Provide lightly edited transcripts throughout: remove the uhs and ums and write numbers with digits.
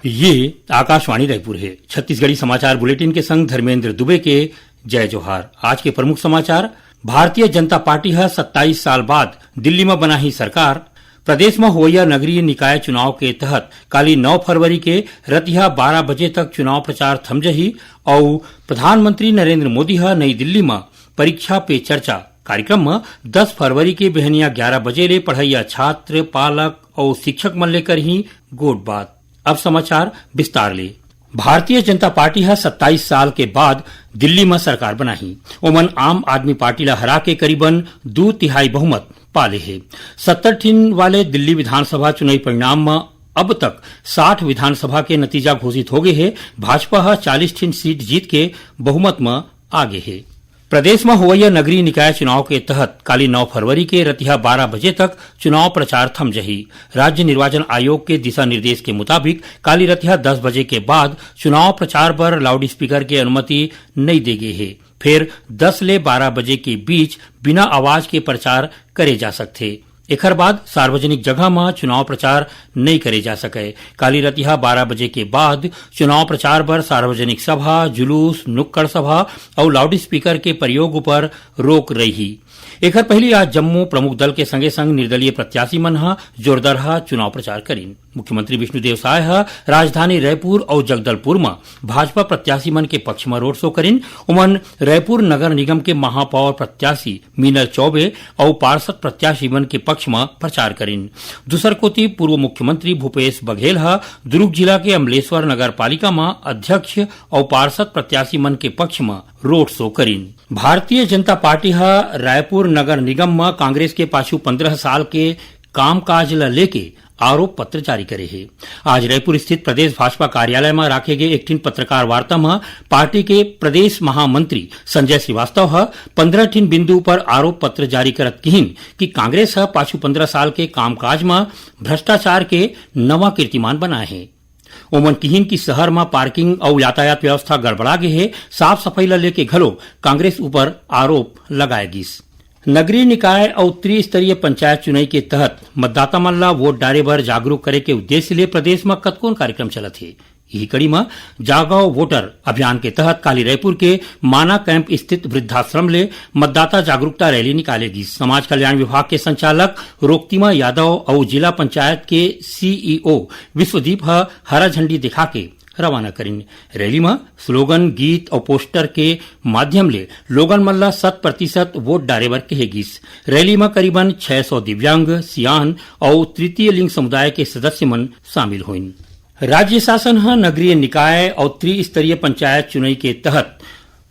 ये आकाशवाणी रायपुर है। छत्तीसगढ़ी समाचार बुलेटिन के संग धर्मेंद्र दुबे के जय जोहार। आज के प्रमुख समाचार। भारतीय जनता पार्टी 27 साल बाद दिल्ली में बनाही सरकार। प्रदेश में होवैया नगरीय निकाय चुनाव के तहत काली 9 फरवरी के रतिहा 12 बजे तक चुनाव प्रचार थम जही और प्रधानमंत्री नरेंद्र मोदी नई दिल्ली में परीक्षा पे चर्चा कार्यक्रम में 10 फरवरी के बिहनिया 11 बजे ले पढ़ैया छात्र, पालक और शिक्षक मन लेकर ही गोट बात। अब समाचार विस्तार ले। भारतीय जनता पार्टी 27 साल के बाद दिल्ली में सरकार बनाही। ओमन आम आदमी पार्टी ला हरा के करीबन 2/3 बहुमत पाले है। 70 ठीन वाले दिल्ली विधानसभा चुनावी परिणाम में अब तक 60 विधानसभा के नतीजा घोषित हो गए है। भाजपा 40 ठीन सीट जीत के बहुमत में आगे है। प्रदेश में होवैया नगरीय निकाय चुनाव के तहत काली 9 फरवरी के रतिहा 12 बजे तक चुनाव प्रचार थम जही। राज्य निर्वाचन आयोग के दिशा निर्देश के मुताबिक काली रतिहा 10 बजे के बाद चुनाव प्रचार पर लाउड स्पीकर की अनुमति नहीं दी गई है। फिर 10 ले 12 बजे के बीच बिना आवाज के प्रचार करे जा सकते। एकर बाद सार्वजनिक जगह में चुनाव प्रचार नहीं करे जा सके। काली रतिहा 12 बजे के बाद चुनाव प्रचार पर सार्वजनिक सभा, जुलूस, नुक्कड़ सभा और लाउड स्पीकर के प्रयोग पर रोक रही। एकर पहली आज जम्मू प्रमुख दल के संगे संग निर्दलीय प्रत्याशी मन जोरदार चुनाव प्रचार करीन। मुख्यमंत्री विष्णुदेव साय राजधानी रायपुर और जगदलपुर में भाजपा प्रत्याशी मन के पक्ष में रोड शो करीन। उमन रायपुर नगर निगम के महापौर प्रत्याशी मीनल चौबे और पार्षद प्रत्याशी मन के पक्ष में प्रचार करीन। दूसर कोती पूर्व मुख्यमंत्री भूपेश बघेल दुर्ग जिला के अमलेश्वर नगर पालिका में अध्यक्ष और पार्षद प्रत्याशी मन के पक्ष में रोड शो करीन। भारतीय जनता पार्टी रायपुर नगर निगम में कांग्रेस के पाछू 15 साल के कामकाज ला लेके आरोप पत्र जारी करे है। आज रायपुर स्थित प्रदेश भाजपा कार्यालय में राखे गए एक ठीन पत्रकार वार्ता में पार्टी के प्रदेश महामंत्री संजय श्रीवास्तव 15 ठीन बिंदु पर आरोप पत्र जारी करत कहिन कि कांग्रेस पाछू 15 साल के कामकाज में भ्रष्टाचार के नवा कीर्तिमान बनाए है। ओमन कहिन की शहर में पार्किंग और यातायात व्यवस्था गड़बड़ा गए है। साफ सफाई ला लेके घलो कांग्रेस ऊपर आरोप लगाए गिस। नगरीय निकाय और त्रिस्तरीय पंचायत चुनाव के तहत मतदाता मन ला वोट डाले बर जागरूक करे के उद्देश्य ले प्रदेश में कतकोन कार्यक्रम चलत है। यही कड़ी में जागो वोटर अभियान के तहत काली रायपुर के माना कैंप स्थित वृद्धाश्रम ले मतदाता जागरूकता रैली निकालेगी। समाज कल्याण विभाग के संचालक रोक्तिमा यादव और जिला पंचायत के सीईओ विश्वदीप हरा झंडी दिखा के रवाना करीन। रैली में स्लोगन, गीत और पोस्टर के माध्यम ले लोगन मन ला 100% वोट डाले बर कहेगिस। रैली में करीबन 600 दिव्यांग, सियान और तृतीय लिंग समुदाय के सदस्य मन शामिल हुइन। राज्य शासन नगरीय निकाय और त्रिस्तरीय पंचायत चुनाव के तहत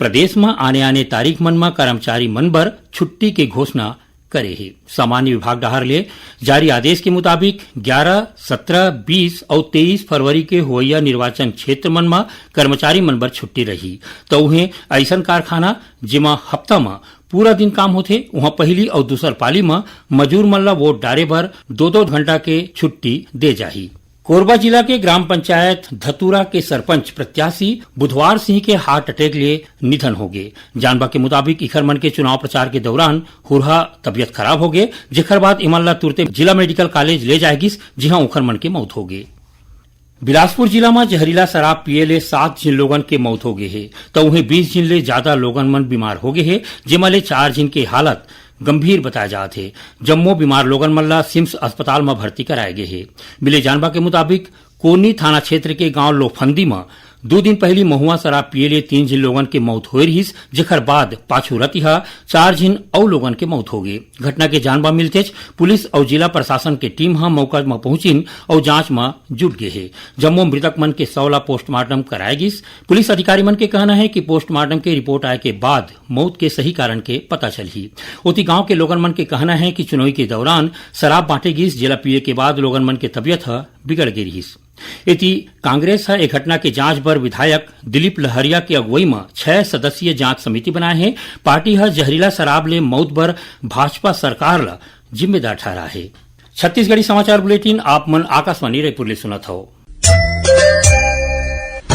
प्रदेश में आने तारीख मन में कर्मचारी मन बर छुट्टी के घोषणा करे है। सामान्य विभाग डहार ले जारी आदेश के मुताबिक 11, 17, 20 और 23 फरवरी के होवैया निर्वाचन क्षेत्र मन में कर्मचारी मन बर छुट्टी रही। तो उन्हें ऐसा कारखाना जिमा हफ्ता में पूरा दिन काम होते वहां पहली और दूसर पाली में मजूर मन ला वोट डाले बर 2-2 घंटा के छुट्टी दे जाही। कोरबा जिला के ग्राम पंचायत धतूरा के सरपंच प्रत्याशी बुधवार सिंह के हार्ट अटैक ले निधन हो गए। जानबा के मुताबिक इखर मन के चुनाव प्रचार के दौरान हुरहा तबियत खराब हो गए, जेखर बाद इमन ला तुरते जिला मेडिकल कॉलेज ले जाएगिस, जिहां उखर मन के मौत हो गए। बिलासपुर जिला में जहरीला शराब पिए ले 7 जिन लोगन के मौत हो गए है, तो उन्हें 20 जिन ले ज्यादा लोगन मन बीमार हो गए है, जिमा ले 4 जिन के हालत गंभीर बताए जाते हैं। जम्मू बीमार लोगन मल्ला सिम्स अस्पताल में भर्ती कराए गए हैं। मिले जानबा के मुताबिक कोनी थाना क्षेत्र के गांव लोफंदी में 2 दिन पहली महुआ शराब पिए ले 3 जिन लोगन के मौत हो रही, जेखर बाद पाछू रतिहा 4 जिन और लोगन के मौत हो गए। घटना के जानबा मिलते पुलिस और जिला प्रशासन के टीम मौका में पहुंचिन और जांच में जुट गए है। जम्मू मृतक मन के शव पोस्टमार्टम कराएगी। पुलिस अधिकारी मन के कहना है कि पोस्टमार्टम के रिपोर्ट आए के बाद मौत के सही कारण के पता चली। उसी गांव के लोगन मन के कहना है कि चुनाव के दौरान शराब बांटेगी, जिला पिए के बाद लोगन मन के तबियत बिगड़ गई रही। इति कांग्रेस एक घटना के जांच पर विधायक दिलीप लहरिया की अगुवाई में 6 सदस्यीय जांच समिति बनाए है। पार्टी जहरीला शराब ले मौत पर भाजपा सरकार ला जिम्मेदार ठहरा है। छत्तीसगढ़ी समाचार बुलेटिन आप मन आकाशवाणी रायपुर ले सुनत हो।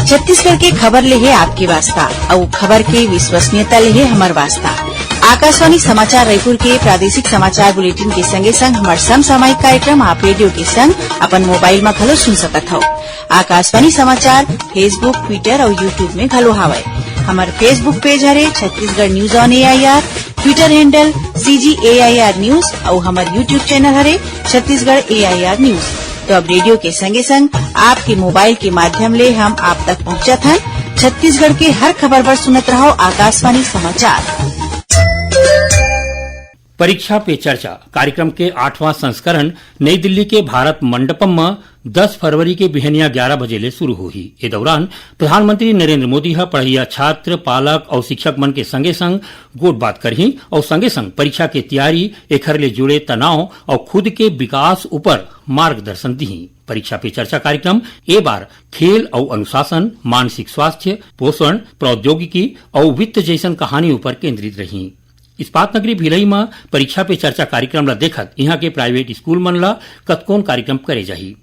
छत्तीसगढ़ के खबर ले है आपके वास्ता और खबर के विश्वसनीयता ले है हमार वास्ता। आकाशवाणी समाचार रायपुर के प्रादेशिक समाचार बुलेटिन के संगे संग हमार समसामयिक कार्यक्रम आप रेडियो के संग अपन मोबाइल में घलो सुन सकत हो। आकाशवाणी समाचार फेसबुक, ट्विटर और यूट्यूब में घलो हावय। हमार फेसबुक पेज हरे Chhattisgarh news on AIR, Twitter handle CGAIR news और हमार यूट्यूब चैनल हरे छत्तीसगढ़ AIR न्यूज। तो अब रेडियो के संगे संग आपके मोबाइल के माध्यम ले हम आप तक पहुंचत हन। छत्तीसगढ़ के हर खबर पर सुनत रहो आकाशवाणी समाचार। परीक्षा पे चर्चा कार्यक्रम के 8वां संस्करण नई दिल्ली के भारत मंडपम में 10 फरवरी के बिहनिया 11 बजे ले शुरू होही। ए दौरान प्रधानमंत्री नरेंद्र मोदी ह पढ़इया छात्र, पालक और शिक्षक मन के संगे संग गोट बात करही और संगे संग परीक्षा के तैयारी, एखर ले जुड़े तनाव और खुद के विकास ऊपर मार्गदर्शन दिही। परीक्षा पे चर्चा कार्यक्रम ए बार खेल और अनुशासन, मानसिक स्वास्थ्य, पोषण, प्रौद्योगिकी और वित्त जैसन कहानी ऊपर केंद्रित रही। इस्पात नगरी भिलई में परीक्षा पे चर्चा कार्यक्रम ला देखत यहाँ के प्राइवेट स्कूल मन ला कतकोन कार्यक्रम करे जाही।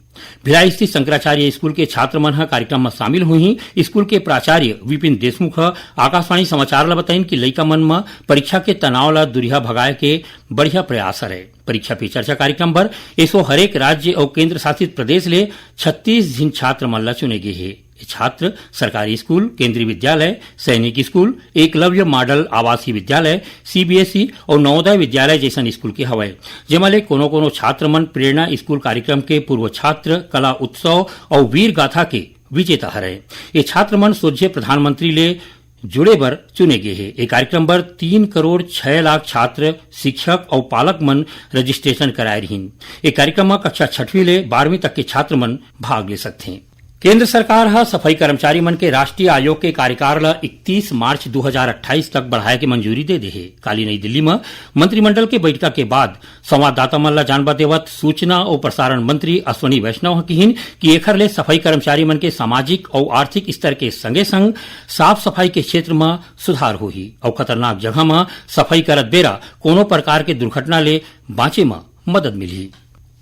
भिलाई स्थित शंकराचार्य स्कूल के छात्र मन कार्यक्रम में शामिल हुई। स्कूल के प्राचार्य विपिन देशमुख आकाशवाणी समाचार ला बताइन कि लइका मन में परीक्षा के तनाव ला दुरिहा भगाए के बढ़िया प्रयास है। परीक्षा पे चर्चा कार्यक्रम पर ऐसो हरेक राज्य और केंद्र शासित प्रदेश ले 36 जिन छात्र मन ला चुने गए हैं। छात्र सरकारी स्कूल, केंद्रीय विद्यालय, सैनिक स्कूल, एकलव्य मॉडल आवासीय विद्यालय, CBSE और नवोदय विद्यालय जैसन स्कूल के हवय। जेमा ले कोनो छात्र मन प्रेरणा स्कूल कार्यक्रम के पूर्व छात्र, कला उत्सव और वीर गाथा के विजेता हरे। ये छात्र मन सोझे प्रधानमंत्री ले जुड़े बर चुने गए हैं। ये कार्यक्रम पर 3 करोड़ 6 लाख छात्र, शिक्षक और पालक मन रजिस्ट्रेशन कराए रहीन। ये कार्यक्रम में कक्षा 6वीं ले 12वीं तक के छात्र मन भाग ले सकते हैं। केंद्र सरकार हा सफाई कर्मचारी मन के राष्ट्रीय आयोग के कार्यकाल ला 31 मार्च 2028 तक बढ़ाए के मंजूरी दे दे है। काली नई दिल्ली में मंत्रिमंडल के बैठक के बाद संवाददाता मन ला जानबा देवत सूचना और प्रसारण मंत्री अश्वनी वैष्णव कहिन कि एखर ले सफाई कर्मचारी मन के सामाजिक और आर्थिक स्तर के संगे संग साफ सफाई के क्षेत्र में सुधार होही और खतरनाक जगह में सफाई करत बेरा कोनो प्रकार के दुर्घटना ले बाँचे में मदद मिली।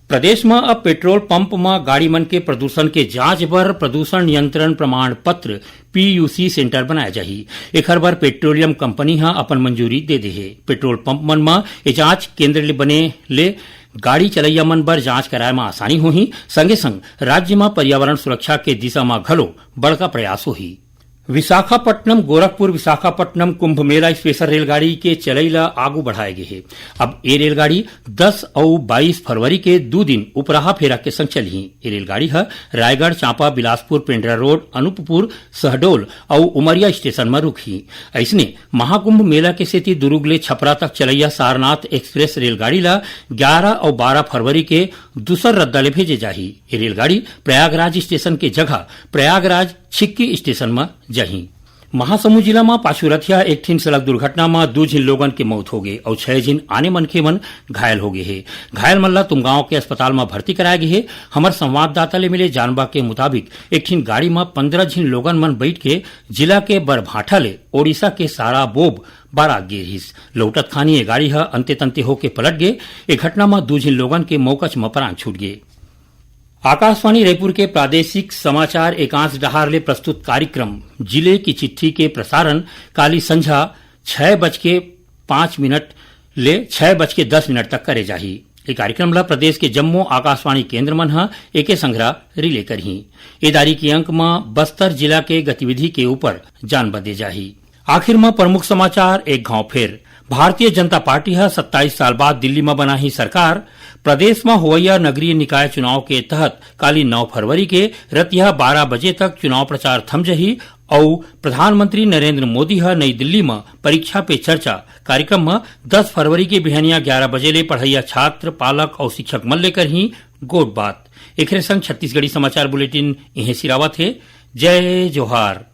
प्रदेश में अब पेट्रोल पंप में गाड़ी मन के प्रदूषण के जांच बर प्रदूषण नियंत्रण प्रमाण पत्र PUC सेंटर बनाया जाही। एखर बर पेट्रोलियम कंपनी हा अपन मंजूरी दे दे है। पेट्रोल पंप मन में ये जांच केंद्र ले बने ले गाड़ी चलैया मन बर जांच कराए में आसानी होही। संगे संग राज्य में पर्यावरण सुरक्षा के दिशा में घलो बड़का प्रयास होही। विशाखापट्टनम गोरखपुर विशाखापट्टनम कुंभ मेला स्पेशल रेलगाड़ी के चलैला आगू बढ़ाए गए है। अब ये रेलगाड़ी 10 और 22 फरवरी के 2 दिन उपराहा फेरा के संग चली। ये रेलगाड़ी है रायगढ़, चांपा, बिलासपुर, पेंड्रा रोड, अनूपपुर, सहडोल और उमरिया स्टेशन में रुकी। ऐसने महाकुंभ मेला के सेती दुर्ग ले छपरा तक चलैया सारनाथ एक्सप्रेस रेलगाड़ी ला 11 और 12 फरवरी के दूसर रद्दा ले भेजे जाही। ये रेलगाड़ी प्रयागराज स्टेशन के जगह प्रयागराज छिक्की स्टेशन में जाही। महासमुंद जिला में पाछुरथिया एक ठिन सड़क दुर्घटना में 2 झिन लोगन के मौत हो गए और 6 झिन आने मनखे मन घायल हो गए है। घायल मन ला तुमगांव के अस्पताल में भर्ती कराया गए है। हमार संवाददाता ले मिले जानबा के मुताबिक एक ठिन गाड़ी में 15 झिन लोगन मन बैठ के जिला के बरभाठा ले ओडिशा के सारा बोब बारात गे रहिस। लौटत खानी ये गाड़ी है अंते तंते होके पलट गए। एक घटना में 2 झिन लोगन के मौकच में प्राण छूट गए। आकाशवाणी रायपुर के प्रादेशिक समाचार एकांश डहार ले प्रस्तुत कार्यक्रम जिले की चिट्ठी के प्रसारण काली संझा 6:05 ले 6:10 तक करे जाही। ये कार्यक्रम ला प्रदेश के जम्मू आकाशवाणी केंद्र मन हा एके संग्रह रिले करही। ए दारी के अंक में बस्तर जिला के गतिविधि के ऊपर जान बदे जाही। आखिर में प्रमुख समाचार एक घाव फेर। भारतीय जनता पार्टी है 27 साल बाद दिल्ली में बना ही सरकार। प्रदेश में होवैया नगरीय निकाय चुनाव के तहत काली 9 फरवरी के रतिया 12 बजे तक चुनाव प्रचार थम जही और प्रधानमंत्री नरेंद्र मोदी है नई दिल्ली में परीक्षा पे चर्चा कार्यक्रम में 10 फरवरी के बिहनिया 11 बजे ले पढ़ैया छात्र, पालक और शिक्षक मन लेकर ही गोट बात। एक संग छत्तीसगढ़ी समाचार बुलेटिन इहे सिरावत है। जय जोहार।